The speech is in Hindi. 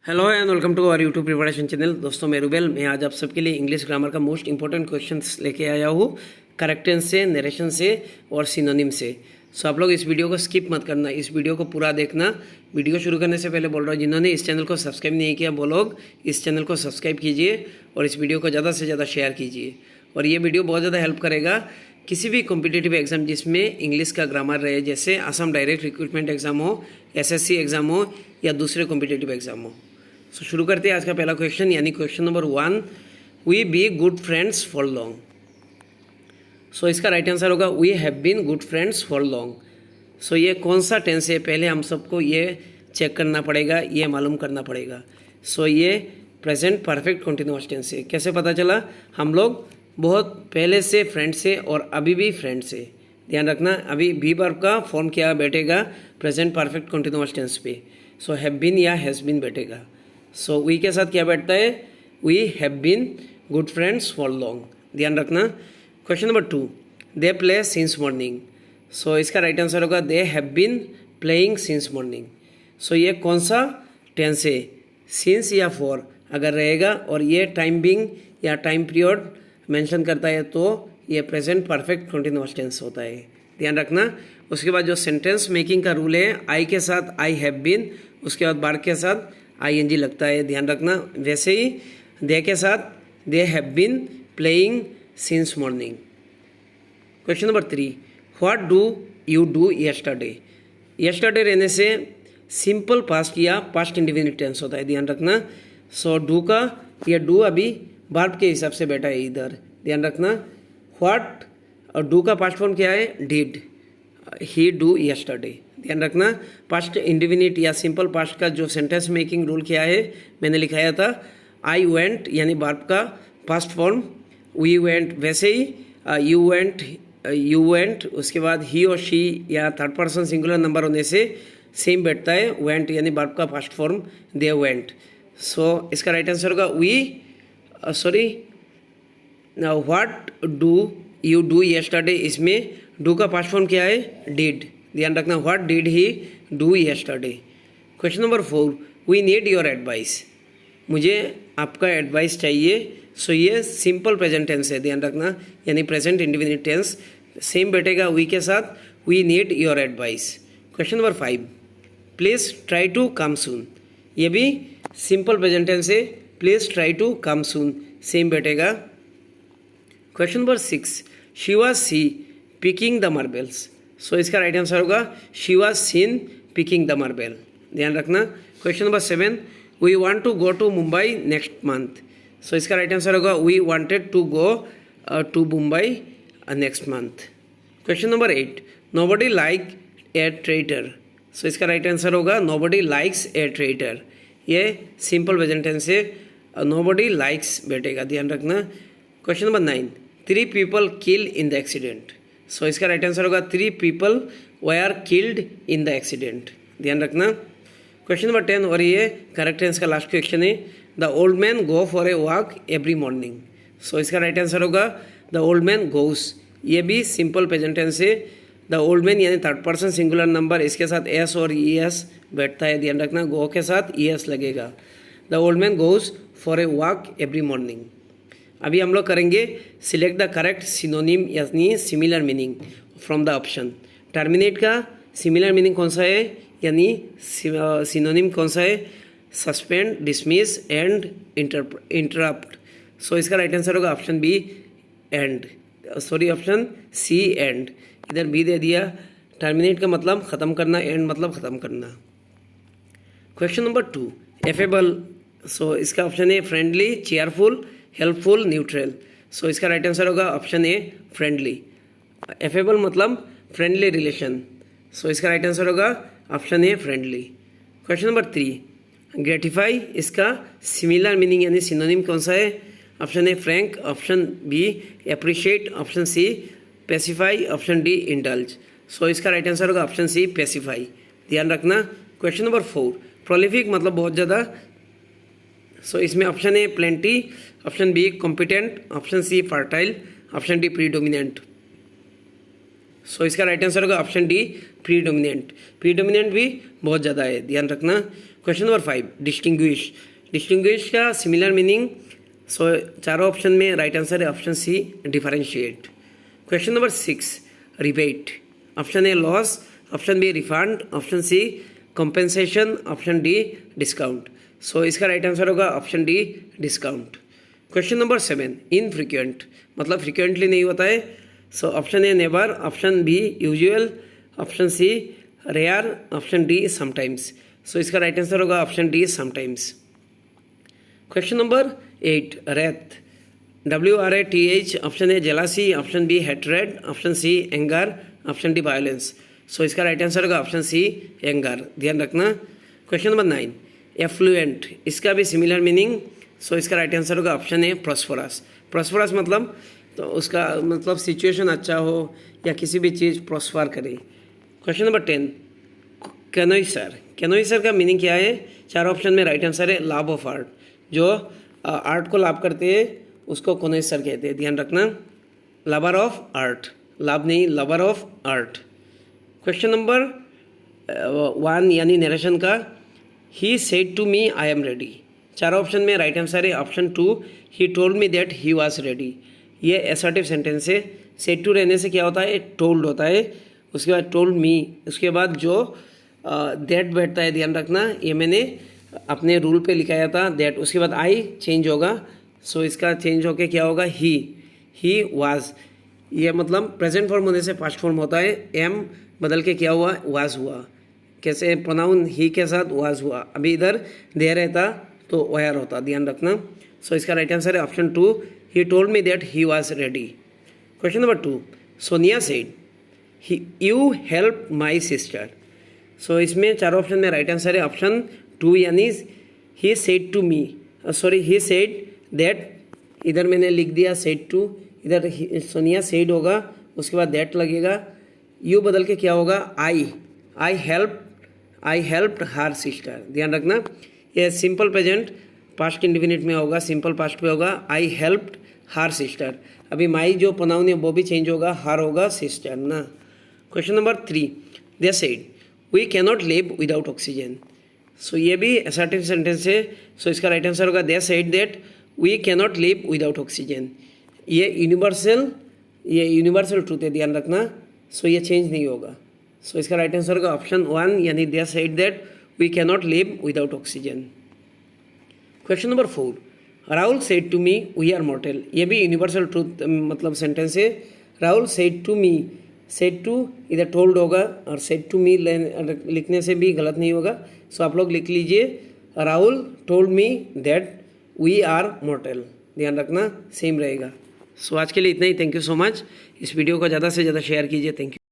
Hello and welcome to our YouTube preparation channel. दोस्तों मैं रूबेल, मैं आज आप सबके लिए इंग्लिश ग्रामर का मोस्ट इंपॉर्टेंट क्वेश्चंस लेके आया हूँ, करेक्ट टेंस से, नरेशन से और सिनोनिम से। सो आप लोग इस वीडियो को स्किप मत करना, इस वीडियो को पूरा देखना। वीडियो शुरू करने से पहले बोल रहा हूँ, जिन्होंने इस चैनल को सब्सक्राइब नहीं किया वो लोग इस चैनल को सब्सक्राइब कीजिए और इस वीडियो को ज़्यादा से ज़्यादा शेयर कीजिए। और ये वीडियो बहुत ज़्यादा हेल्प करेगा किसी भी कॉम्पिटिटिव एग्जाम जिसमें इंग्लिश का ग्रामर रहे, जैसे असम डायरेक्ट रिक्रूटमेंट एग्जाम हो, एसएससी एग्जाम हो या दूसरे कॉम्पिटिटिव एग्जाम हो। सो शुरू करते हैं आज का पहला क्वेश्चन, यानी question number 1, we be good friends for long. So इसका राइट आंसर होगा we have been good friends for long. So ये कौन सा टेंस है, पहले हम सबको ये चेक करना पड़ेगा, ये मालूम करना पड़ेगा। सो ये प्रेजेंट परफेक्ट कंटिन्यूअस टेंस है। कैसे पता चला? हम लोग बहुत पहले से फ्रेंड्स है और अभी भी फ्रेंड्स है। ध्यान रखना, अभी बी वर्ब का फॉर्म क्या बैठेगा प्रेजेंट परफेक्ट कंटिन्यूअस टेंस पे। सो हैव बीन या हैज़ बीन बैठेगा। सो वी के साथ क्या बैठता है? We have been good friends for long. ध्यान रखना। Question number 2, they play since morning. So इसका राइट आंसर होगा they have been playing since morning. So ये कौन सा टेंस है? सिंस या फॉर अगर रहेगा और ये टाइम बिंग या टाइम पीरियड मेंशन करता है तो ये प्रेजेंट परफेक्ट कंटिन्यूअस टेंस होता है। ध्यान रखना। उसके बाद जो सेंटेंस मेकिंग का रूल है, आई के साथ आई हैव बीन, उसके बाद बार के साथ ING लगता है। ध्यान रखना। वैसे ही दे के साथ they have been playing since morning. Question number 3, what do you do yesterday. Yesterday रहने से सिंपल पास्ट या पास्ट इंडिफिनिट टेंस होता है। ध्यान रखना। सो डू का ये डू अभी वर्ब के हिसाब से बैठा है इधर। ध्यान रखना। व्हाट और डू का पास्ट फॉर्म क्या है? Did he do yesterday. ध्यान रखना। पास्ट इंडिफिनिट या सिंपल पास्ट का जो सेंटेंस मेकिंग रूल क्या है मैंने लिखाया था, आई वेंट यानी वर्ब का पास्ट फॉर्म वी वेंट, वैसे ही यू वेंट, उसके बाद ही और शी या थर्ड पर्सन सिंगुलर नंबर होने से सेम बैठता है वेंट यानी वर्ब का past form they went. So इसका राइट आंसर होगा what do you do yesterday. इसमें डू का पास्ट फॉर्म क्या है? डिड। ध्यान रखना। What did he do yesterday. Question number 4, we need your advice. मुझे आपका एडवाइस चाहिए। सो ये सिंपल प्रेजेंट टेंस है। ध्यान रखना, यानी प्रेजेंट इंडिफिनिट टेंस सेम बैठेगा वी के साथ, we need your advice. Question number 5, please try to come soon. ये भी सिंपल प्रेजेंट टेंस है, please try to come soon same बैठेगा। Question number 6, she was see picking the marbles. So इसका राइट आंसर होगा she was seen picking the marble. ध्यान रखना। Question number 7, we want to go to Mumbai next month. सो इसका राइट आंसर होगा we wanted to go to Mumbai next month. Question number 8, nobody like a traitor. So इसका राइट आंसर होगा नोबडी लाइक्स ए ट्रेटर। ये सिंपल प्रेजेंट टेंस है, नोबडी लाइक्स बैठेगा। ध्यान रखना। Question number 9, 3 people kill in the accident. So इसका राइट आंसर होगा 3 people were killed in the accident. ध्यान रखना। क्वेश्चन नंबर 10 और ये करेक्ट टेंस का लास्ट क्वेश्चन है, the old man go for a walk every morning. So इसका राइट आंसर होगा द ओल्ड मैन गोस। ये भी सिंपल प्रेजेंट टेंस है। द ओल्ड मैन यानी थर्ड पर्सन सिंगुलर नंबर, इसके साथ एस और ES बैठता है। ध्यान रखना। गो के साथ ES लगेगा। The old man goes for a walk every morning. अभी हम लोग करेंगे सिलेक्ट द करेक्ट सिनोनिम यानी similar meaning from the option. Terminate का सिमिलर मीनिंग कौन सा है यानी सिनोनिम कौन सा है? Suspend, dismiss and interrupt. So इसका राइट आंसर होगा option B and, option C and. इधर बी दे दिया। टर्मिनेट का मतलब ख़त्म करना, एंड मतलब ख़त्म करना। Question number 2, affable. सो इसका ऑप्शन है friendly, cheerful, helpful, neutral. So इसका राइट आंसर होगा ऑप्शन ए फ्रेंडली। एफेबल मतलब फ्रेंडली रिलेशन। सो इसका राइट आंसर होगा option A friendly. Question number 3, gratify, इसका सिमिलर मीनिंग यानी सिनोनिम कौन सा है? Option A frank, option B appreciate, option C pacify, option D indulge. So इसका राइट आंसर होगा ऑप्शन सी पेसिफाई। ध्यान रखना। क्वेश्चन नंबर 4, प्रोलिफिक मतलब बहुत ज़्यादा। सो इसमें option A plenty, option B competent, option C fertile, option D predominant. So इसका राइट आंसर होगा ऑप्शन डी प्रीडोमिनेंट। प्रीडोमिनेंट भी बहुत ज़्यादा है, ध्यान रखना। Question number 5, distinguish. डिस्टिंग्विश का सिमिलर मीनिंग, सो चारों ऑप्शन में राइट आंसर है option C, differentiate. Question number 6, rebate. Option A loss, option B refund, option C compensation, option D discount. So इसका राइट आंसर होगा option D, discount. Question number 7, infrequent मतलब फ्रीक्वेंटली नहीं होता है। So option A never, option B usual, option C rare, option D sometimes. So इसका राइट आंसर होगा option D, sometimes. Question number 8, wrath. WRATH। Option A jealousy, option B hatred, option C anger, option D violence. So इसका राइट आंसर होगा ऑप्शन सी, एंगर, ध्यान रखना। Question number 9, affluent. इसका भी सिमिलर मीनिंग, सो इसका राइट आंसर होगा ऑप्शन ए, प्रॉस्परस। प्रॉस्परस मतलब तो उसका मतलब सिचुएशन अच्छा हो या किसी भी चीज़ प्रॉस्पर करे। Question number 10, कैनोइसर। कैनोइसर का मीनिंग क्या है? चार ऑप्शन में राइट आंसर है लाभ ऑफ आर्ट। जो आर्ट को लाभ करते हैं उसको कैनोइसर कहते हैं, ध्यान रखना। लवर ऑफ आर्ट, लाभ नहीं, lover of art. Question number 1 यानी नरेशन का, he said to me I am ready. चार ऑप्शन में राइट आंसर है option 2, he told me that he was ready. ये असर्टिव सेंटेंस है। सेड टू रहने से क्या होता है? टोल्ड होता है। उसके बाद टोल्ड मी, उसके बाद जो दैट बैठता है, ध्यान रखना, ये मैंने अपने रूल पे लिखाया था दैट। उसके बाद आई चेंज होगा, सो इसका चेंज होके क्या होगा? He was. ये मतलब प्रेजेंट फॉर्म होने से पास्ट फॉर्म होता है। एम बदल के क्या हुआ? वाज हुआ। कैसे? प्रोनाउन ही के साथ वाज हुआ। अभी इधर दे रहता तो वायर होता, ध्यान रखना। सो इसका राइट आंसर है option 2, he told me that he was ready. Question number 2, Sonia said you help my sister. So इसमें चार ऑप्शन में राइट आंसर है ऑप्शन 2 यानी he said to me, sorry he said that, इधर मैंने लिख दिया सेड टू, इधर सोनिया सेड होगा, उसके बाद दैट लगेगा, यू बदल के क्या होगा? आई हेल्प्ड हर सिस्टर। ध्यान रखना, ये सिंपल प्रेजेंट पास्ट इंडिफिनिट में होगा, सिंपल पास्ट पे होगा आई हेल्प्ड हर सिस्टर। अभी माई जो प्रोनाउन है वो भी चेंज होगा, हर होगा सिस्टर ना। Question number 3, they said we cannot live without oxygen. So ये भी असर्टिव सेंटेंस है। सो इसका राइट आंसर होगा they said that we cannot live without oxygen. ये यूनिवर्सल ट्रूथ है, ध्यान रखना। सो ये चेंज नहीं होगा। सो इसका राइट आंसर होगा ऑप्शन 1 यानी they said that we cannot live without oxygen. Question number 4, Rahul said to me we are mortal. ये भी यूनिवर्सल ट्रूथ मतलब सेंटेंस है। Rahul said to me, said to इधर टोल्ड होगा और सेड टू मी लिखने से भी गलत नहीं होगा। सो आप लोग लिख लीजिए Rahul told me that we are mortal, ध्यान रखना, सेम रहेगा। सो आज के लिए इतना ही। Thank you so much. इस वीडियो को ज़्यादा से ज़्यादा शेयर कीजिए। Thank you.